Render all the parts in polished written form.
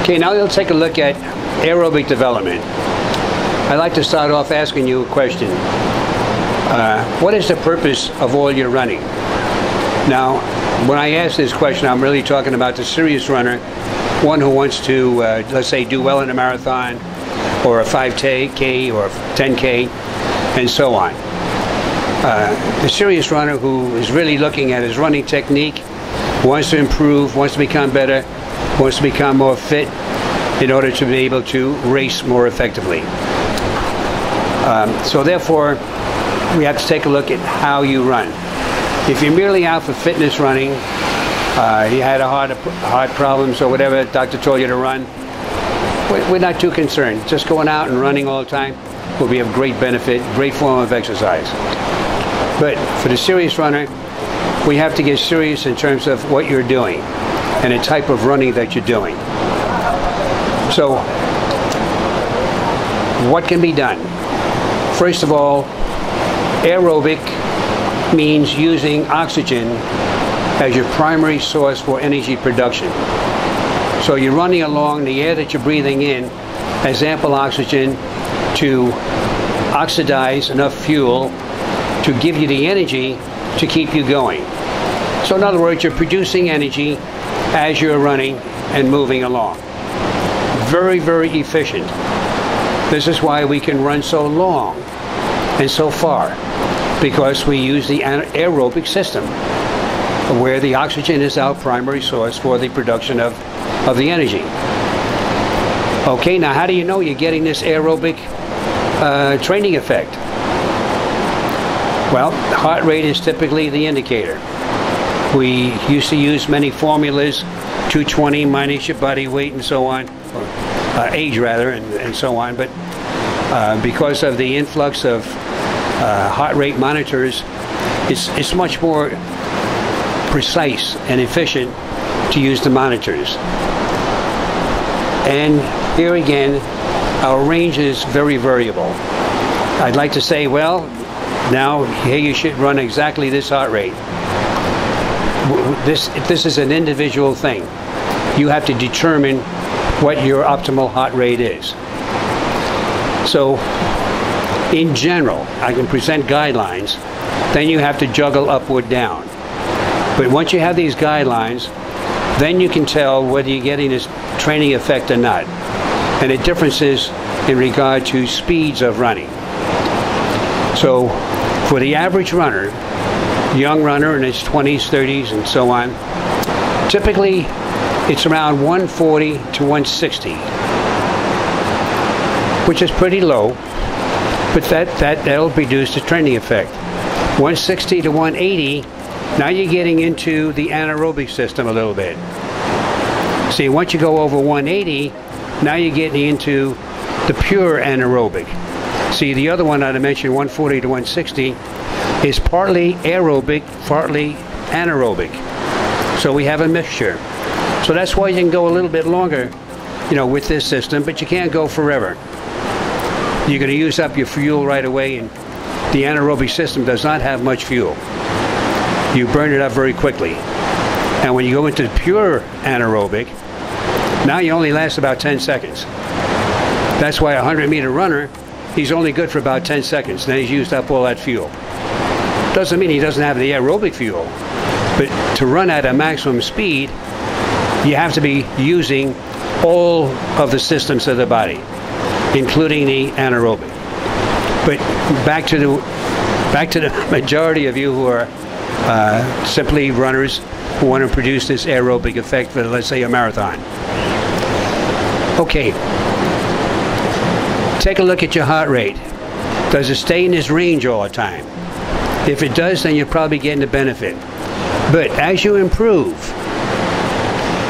Okay, now let's take a look at aerobic development. I'd like to start off asking you a question. What is the purpose of all your running? Now, when I ask this question, I'm really talking about the serious runner, one who wants to, let's say, do well in a marathon, or a 5K, or 10K, and so on. The serious runner who is really looking at his running technique, wants to improve, wants to become better, wants to become more fit in order to be able to race more effectively. So therefore, we have to take a look at how you run. If you're merely out for fitness running, you had heart problems or whatever, the doctor told you to run, we're not too concerned. Just going out and running all the time will be of great benefit, great form of exercise. But for the serious runner, we have to get serious in terms of what you're doing and the type of running that you're doing. So, what can be done? First of all, aerobic means using oxygen as your primary source for energy production. So you're running along, the air that you're breathing in has ample oxygen to oxidize enough fuel to give you the energy to keep you going. So in other words, you're producing energy as you're running and moving along. Very, very efficient. This is why we can run so long and so far, because we use the aerobic system, where the oxygen is our primary source for the production of the energy. Okay, now how do you know you're getting this aerobic training effect? Well, heart rate is typically the indicator. We used to use many formulas, 220 minus your body weight and so on, or age rather, and so on, but because of the influx of heart rate monitors, it's much more precise and efficient to use the monitors. And here again, our range is very variable. I'd like to say, well, now here you should run exactly this heart rate. This is an individual thing. You have to determine what your optimal heart rate is. So, in general, I can present guidelines, then you have to juggle up or down. But once you have these guidelines, then you can tell whether you're getting this training effect or not. And the differences in regard to speeds of running. So, for the average runner, young runner in his 20s, 30s, and so on, typically it's around 140 to 160, which is pretty low, but that'll produce the training effect. 160 to 180, now you're getting into the anaerobic system a little bit. See, once you go over 180, now you're getting into the pure anaerobic. See, the other one that I mentioned, 140 to 160, is partly aerobic, partly anaerobic. So we have a mixture. So that's why you can go a little bit longer, with this system, but you can't go forever. You're going to use up your fuel right away, and the anaerobic system does not have much fuel. You burn it up very quickly. And when you go into pure anaerobic, now you only last about 10 seconds. That's why a 100-meter runner, he's only good for about 10 seconds. Then he's used up all that fuel. Doesn't mean he doesn't have the aerobic fuel, but to run at a maximum speed, you have to be using all of the systems of the body, including the anaerobic. But back to the majority of you who are simply runners who want to produce this aerobic effect for, let's say, a marathon. Okay, take a look at your heart rate. Does it stay in this range all the time? If it does, then you're probably getting the benefit. But as you improve,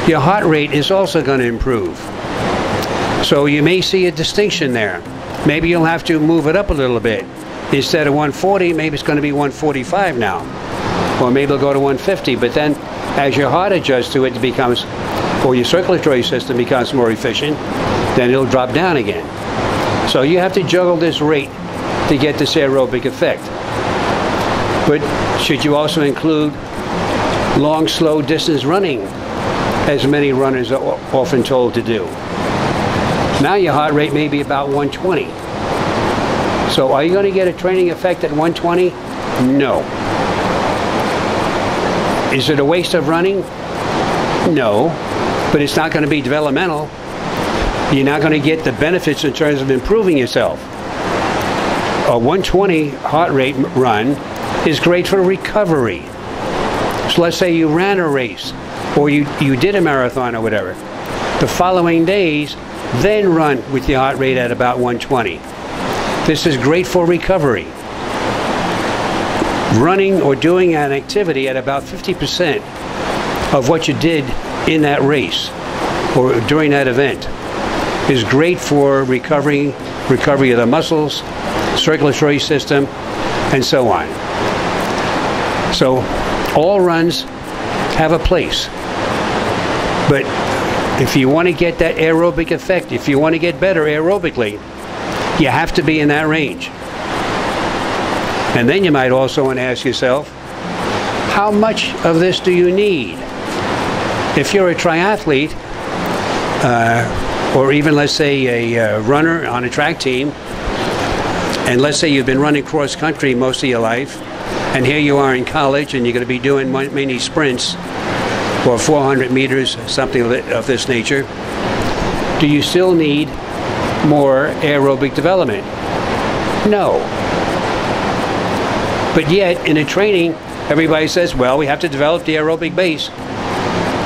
your heart rate is also going to improve. So you may see a distinction there. Maybe you'll have to move it up a little bit. Instead of 140, maybe it's going to be 145 now. Or maybe it'll go to 150. But then as your heart adjusts to it, it becomes, or your circulatory system becomes more efficient, then it'll drop down again. So you have to juggle this rate to get this aerobic effect. But should you also include long, slow distance running, as many runners are often told to do? Now your heart rate may be about 120. So are you going to get a training effect at 120? No. Is it a waste of running? No. But it's not going to be developmental. You're not going to get the benefits in terms of improving yourself. A 120 heart rate run is great for recovery. So let's say you ran a race, or you did a marathon or whatever. The following days, then run with your heart rate at about 120. This is great for recovery. Running or doing an activity at about 50% of what you did in that race or during that event is great for recovery of the muscles, circulatory system, and so on. So all runs have a place. But if you want to get that aerobic effect, if you want to get better aerobically, you have to be in that range. And then you might also want to ask yourself, how much of this do you need? If you're a triathlete, or even let's say a runner on a track team, and let's say you've been running cross country most of your life, and here you are in college and you're going to be doing many sprints or 400 meters, something of this nature, do you still need more aerobic development? No. But yet in a training, everybody says, well, we have to develop the aerobic base.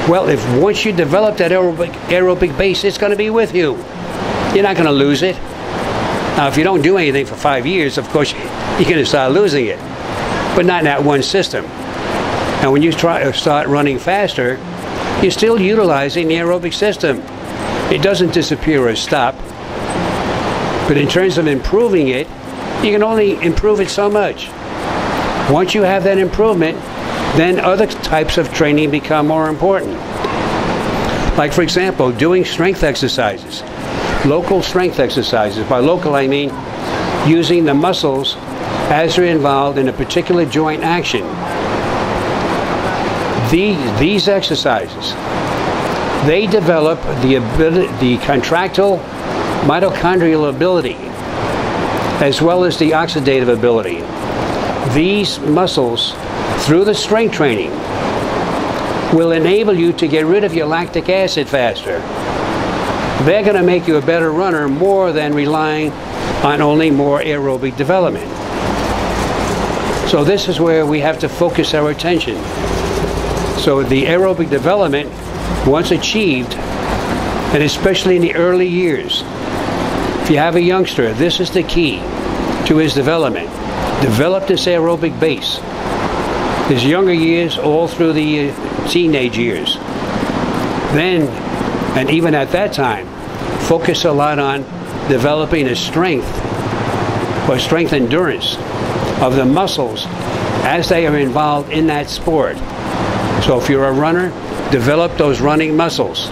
Well, if once you develop that aerobic base, it's going to be with you. You're not going to lose it. Now, if you don't do anything for 5 years, of course, you're going to start losing it. But not in that one system. And when you start running faster, you're still utilizing the aerobic system. It doesn't disappear or stop. But in terms of improving it, you can only improve it so much. Once you have that improvement, then other types of training become more important. Like, for example, doing strength exercises, local strength exercises. By local, I mean using the muscles as they're involved in a particular joint action. These exercises, they develop the contractile mitochondrial ability as well as the oxidative ability. These muscles, through the strength training, will enable you to get rid of your lactic acid faster. They're going to make you a better runner more than relying on only more aerobic development. So this is where we have to focus our attention. So the aerobic development, once achieved, and especially in the early years, if you have a youngster, this is the key to his development. Develop this aerobic base. His younger years, all through the teenage years. Then, and even at that time, focus a lot on developing a strength or strength endurance of the muscles as they are involved in that sport. So if you're a runner, develop those running muscles.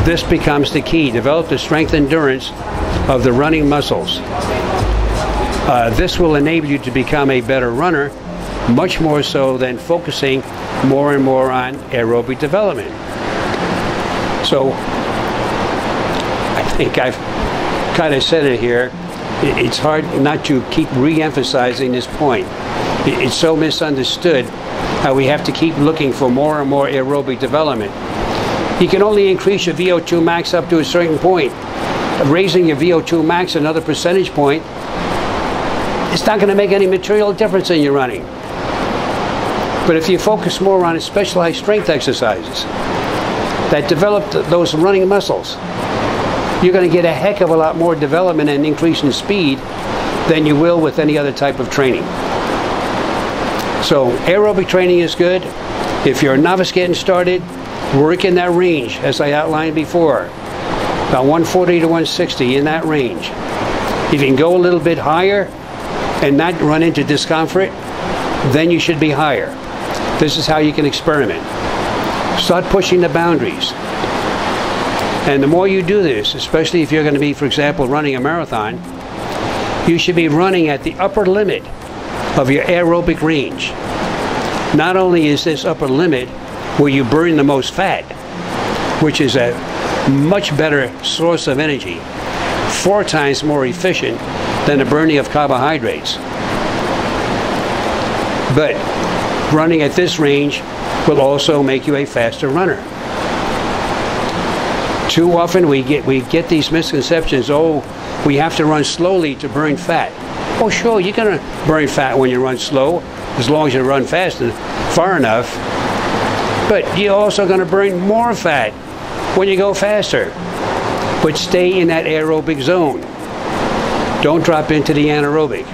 This becomes the key. Develop the strength endurance of the running muscles. This will enable you to become a better runner, much more so than focusing more and more on aerobic development. So I think I've kind of said it here. It's hard not to keep re-emphasizing this point. It's so misunderstood how we have to keep looking for more and more aerobic development. You can only increase your VO2 max up to a certain point. Raising your VO2 max another percentage point, it's not going to make any material difference in your running. But if you focus more on specialized strength exercises that develop those running muscles, you're going to get a heck of a lot more development and increase in speed than you will with any other type of training. So aerobic training is good. If you're a novice getting started, work in that range as I outlined before. About 140 to 160 in that range. If you can go a little bit higher and not run into discomfort, then you should be higher. This is how you can experiment. Start pushing the boundaries. And the more you do this, especially if you're going to be, for example, running a marathon, you should be running at the upper limit of your aerobic range. Not only is this upper limit where you burn the most fat, which is at much better source of energy, 4 times more efficient than the burning of carbohydrates. But running at this range will also make you a faster runner. Too often we get these misconceptions, oh, we have to run slowly to burn fat. Oh, sure, you're going to burn fat when you run slow, as long as you run fast and far enough. But you're also going to burn more fat when you go faster. But stay in that aerobic zone. Don't drop into the anaerobic.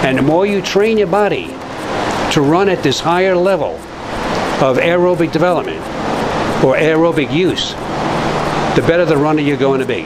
And the more you train your body to run at this higher level of aerobic development or aerobic use, the better the runner you're going to be.